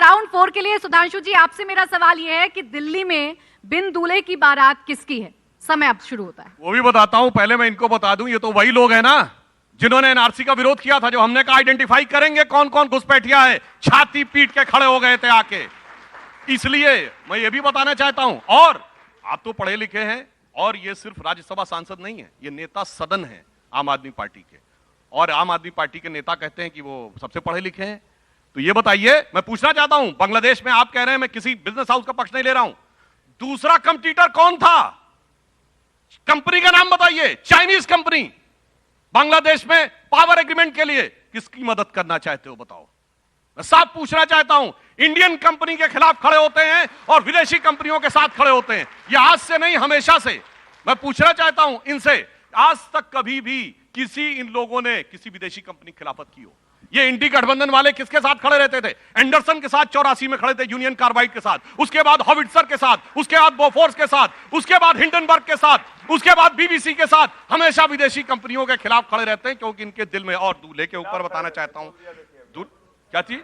Round 4 के लिए सुधांशु जी आपसे मेरा सवाल यह है कि दिल्ली में बिन दूल्हे की बारात किसकी है? समय अब शुरू होता है। वो भी बताता हूं, पहले मैं इनको बता दूं, ये तो वही लोग हैं ना जिन्होंने एनआरसी का विरोध किया था, जो हमने कहा आइडेंटिफाई करेंगे कौन कौन घुसपैठिया है, छाती पीट के खड़े हो गए थे आके। इसलिए मैं ये भी बताना चाहता हूं, और आप तो पढ़े लिखे हैं, और ये सिर्फ राज्यसभा सांसद नहीं है, ये नेता सदन है आम आदमी पार्टी के, और आम आदमी पार्टी के नेता कहते हैं कि वो सबसे पढ़े लिखे हैं। तो ये बताइए, मैं पूछना चाहता हूं, बांग्लादेश में आप कह रहे हैं, मैं किसी बिजनेस हाउस का पक्ष नहीं ले रहा हूं, दूसरा कंपटीटर कौन था? कंपनी का नाम बताइए, चाइनीज कंपनी। बांग्लादेश में पावर एग्रीमेंट के लिए किसकी मदद करना चाहते हो बताओ? मैं साफ पूछना चाहता हूं, इंडियन कंपनी के खिलाफ खड़े होते हैं और विदेशी कंपनियों के साथ खड़े होते हैं। यह आज से नहीं, हमेशा से। मैं पूछना चाहता हूं इनसे, आज तक कभी भी किसी इन लोगों ने किसी विदेशी कंपनी की खिलाफत की हो? ये इंडी गठबंधन वाले किसके साथ खड़े रहते थे? एंडरसन के साथ 84 में खड़े थे, यूनियन कार्बाइड के साथ, उसके बाद हॉविट्जर के साथ, उसके बाद बोफोर्स के साथ, उसके बाद हिंडनबर्ग के साथ, उसके बाद बीबीसी के साथ। हमेशा विदेशी कंपनियों के खिलाफ खड़े रहते हैं, क्योंकि इनके दिल में, और दूल्हे के ऊपर बताना चाहता हूं, क्या चीज?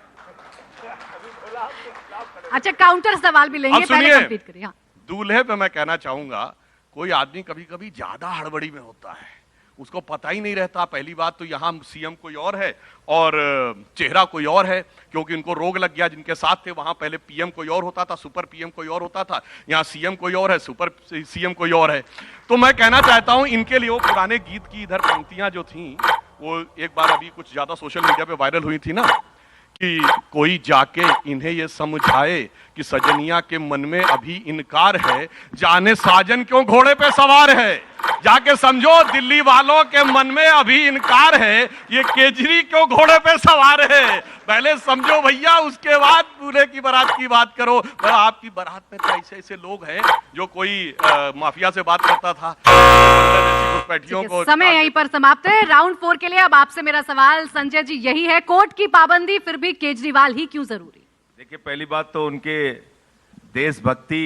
अच्छा, काउंटर सवाल भी लेंगे, पहले कंप्लीट करिए। हाँ। दूल्हे पे मैं कहना चाहूंगा, कोई आदमी कभी कभी ज्यादा हड़बड़ी में होता है, उसको पता ही नहीं रहता। पहली बात तो यहां सीएम कोई और है और चेहरा कोई और है, क्योंकि उनको रोग लग गया। जिनके साथ थे वहां पहले पीएम कोई और होता था, सुपर पीएम कोई और होता था, यहां सीएम कोई और है, सुपर सीएम कोई और है। तो मैं कहना चाहता हूं, इनके लिए वो पुराने गीत की इधर पंक्तियां जो थी, वो एक बार अभी कुछ ज्यादा सोशल मीडिया पे वायरल हुई थी ना, कि कोई जाके इन्हें ये समझाए कि सजनिया के मन में अभी इनकार है, जाने साजन क्यों घोड़े पे सवार है। जाके समझो, दिल्ली वालों के मन में अभी इनकार है, ये केजरी क्यों घोड़े पे सवार है। पहले समझो भैया, उसके बाद दूल्हे की बारात की बात करो। आपकी बारात में तो ऐसे ऐसे लोग हैं जो कोई माफिया से बात करता था। को समय यहीं पर समाप्त है। राउंड 4 के लिए अब आपसे मेरा सवाल संजय जी यही है, कोर्ट की पाबंदी फिर भी केजरीवाल ही क्यों जरूरी? देखिए, पहली बात तो उनके देशभक्ति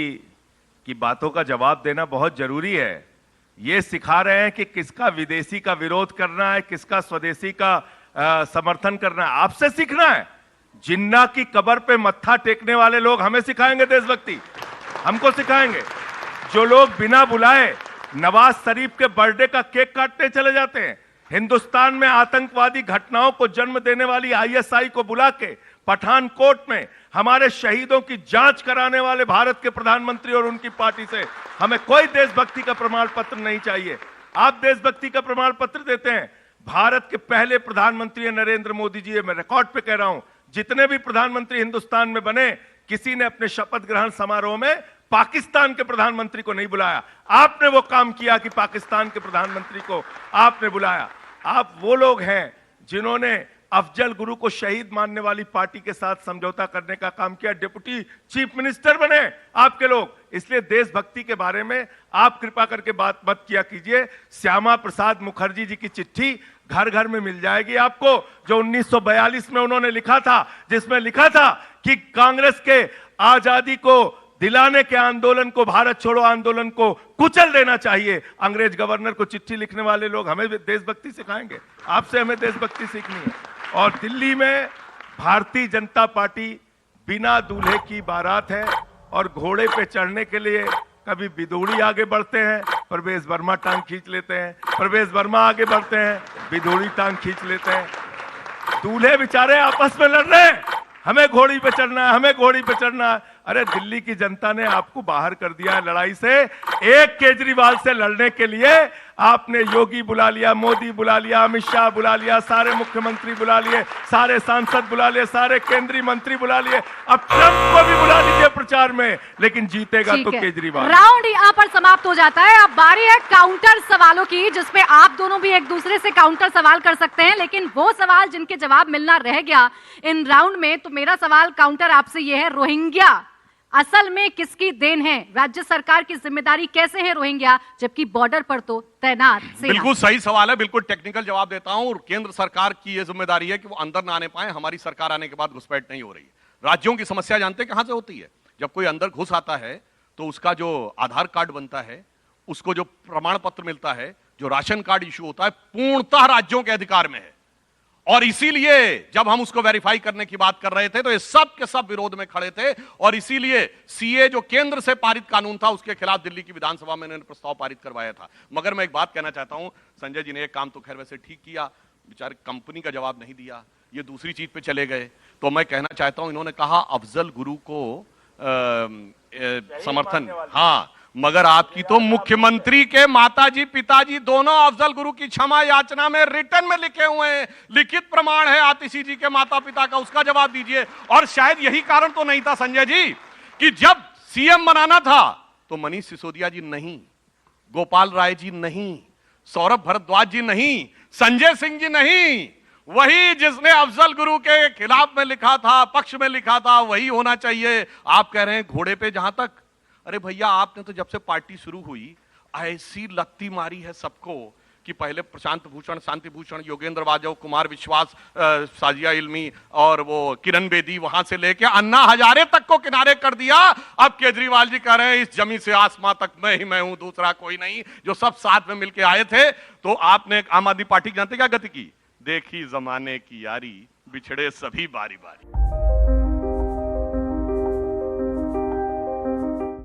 की बातों का जवाब देना बहुत जरूरी है। ये सिखा रहे हैं कि किसका विदेशी का विरोध करना है, किसका स्वदेशी का समर्थन करना है। आपसे सीखना है। जिन्ना की कब्र पे मत्था टेकने वाले लोग हमें सिखाएंगे देशभक्ति, हमको सिखाएंगे। जो लोग बिना बुलाए नवाज शरीफ के बर्थडे का केक काटने चले जाते हैं, हिंदुस्तान में आतंकवादी घटनाओं को जन्म देने वाली आईएसआई को बुला के पठानकोट में हमारे शहीदों की जांच कराने वाले भारत के प्रधानमंत्री और उनकी पार्टी से हमें कोई देशभक्ति का प्रमाण पत्र नहीं चाहिए। आप देशभक्ति का प्रमाण पत्र देते हैं। भारत के पहले प्रधानमंत्री नरेंद्र मोदी जी, मैं रिकॉर्ड पे कह रहा हूं, जितने भी प्रधानमंत्री हिंदुस्तान में बने, किसी ने अपने शपथ ग्रहण समारोह में पाकिस्तान के प्रधानमंत्री को नहीं बुलाया। आपने वो काम किया कि पाकिस्तान के प्रधानमंत्री को आपने बुलाया। आप वो लोग हैं जिन्होंने अफजल गुरु को शहीद मानने वाली पार्टी के साथ समझौता करने का काम किया। डिप्टी चीफ मिनिस्टर बने आपके लोग। इसलिए देशभक्ति के बारे में आप कृपा करके बात मत किया कीजिए। श्यामा प्रसाद मुखर्जी जी की चिट्ठी घर घर में मिल जाएगी आपको, जो 1942 में उन्होंने लिखा था, जिसमें लिखा था कि कांग्रेस के आजादी को दिलाने के आंदोलन को, भारत छोड़ो आंदोलन को कुचल देना चाहिए। अंग्रेज गवर्नर को चिट्ठी लिखने वाले लोग हमें देशभक्ति सिखाएंगे। आपसे हमें देशभक्ति सीखनी है। और दिल्ली में भारतीय जनता पार्टी बिना दूल्हे की बारात है, और घोड़े पे चढ़ने के लिए कभी बिधूड़ी आगे बढ़ते हैं, प्रवेश वर्मा टांग खींच लेते हैं, प्रवेश वर्मा आगे बढ़ते हैं, बिधूड़ी टांग खींच लेते हैं। दूल्हे बेचारे आपस में लड़ रहे हैं, हमें घोड़ी पे चढ़ना है, हमें घोड़ी पे चढ़ना है। अरे दिल्ली की जनता ने आपको बाहर कर दिया है लड़ाई से। एक केजरीवाल से लड़ने के लिए आपने योगी बुला लिया, मोदी बुला लिया, अमित शाह बुला लिया, सारे मुख्यमंत्री बुला लिए, सारे सांसद बुला लिए, सारे केंद्रीय मंत्री बुला लिए। अब ट्रंप को भी बुला लीजिए प्रचार में, लेकिन जीतेगा तो केजरीवाल। राउंड यहाँ पर समाप्त हो जाता है। अब बारी है काउंटर सवालों की, जिसपे आप दोनों भी एक दूसरे से काउंटर सवाल कर सकते हैं, लेकिन वो सवाल जिनके जवाब मिलना रह गया इन राउंड में, तो मेरा सवाल काउंटर आपसे ये है, रोहिंग्या असल में किसकी देन है? राज्य सरकार की जिम्मेदारी कैसे है रोहिंग्या, जबकि बॉर्डर पर तो तैनात सेना? बिल्कुल सही सवाल है, बिल्कुल टेक्निकल जवाब देता हूं। और केंद्र सरकार की यह जिम्मेदारी है कि वो अंदर ना आने पाए। हमारी सरकार आने के बाद घुसपैठ नहीं हो रही है। राज्यों की समस्या जानते हैं कहां से होती है? जब कोई अंदर घुस आता है तो उसका जो आधार कार्ड बनता है, उसको जो प्रमाण पत्र मिलता है, जो राशन कार्ड इश्यू होता है, पूर्णतः राज्यों के अधिकार में है। और इसीलिए जब हम उसको वेरीफाई करने की बात कर रहे थे तो ये सब के सब विरोध में खड़े थे, और इसीलिए सीए जो केंद्र से पारित कानून था उसके खिलाफ दिल्ली की विधानसभा में इन्होंने प्रस्ताव पारित करवाया था। मगर मैं एक बात कहना चाहता हूं, संजय जी ने एक काम तो खैर वैसे ठीक किया, बेचारे कंपनी का जवाब नहीं दिया, ये दूसरी चीज पे चले गए। तो मैं कहना चाहता हूं, इन्होंने कहा अफजल गुरु को समर्थन, हाँ, मगर आपकी तो मुख्यमंत्री के माताजी पिताजी दोनों अफजल गुरु की क्षमा याचना में रिटर्न में लिखे हुए हैं, लिखित प्रमाण है आतिशी जी के माता पिता का, उसका जवाब दीजिए। और शायद यही कारण तो नहीं था संजय जी कि जब सीएम बनाना था तो मनीष सिसोदिया जी नहीं, गोपाल राय जी नहीं, सौरभ भारद्वाज जी नहीं, संजय सिंह जी नहीं, वही जिसने अफजल गुरु के खिलाफ में लिखा था, पक्ष में लिखा था, वही होना चाहिए। आप कह रहे हैं घोड़े पे जहां तक, अरे भैया आपने तो जब से पार्टी शुरू हुई ऐसी लत्ती मारी है सबको कि पहले प्रशांत भूषण, शांति भूषण, योगेंद्र वाजव, कुमार विश्वास, साजिया इल्मी और वो किरण बेदी, वहां से लेके अन्ना हजारे तक को किनारे कर दिया। अब केजरीवाल जी कह रहे हैं इस जमी से आसमां तक मैं ही मैं हूं, दूसरा कोई नहीं, जो सब साथ में मिलके आए थे। तो आपने आम आदमी पार्टी जानते क्या गति की, देखी जमाने की यारी, बिछड़े सभी बारी बारी।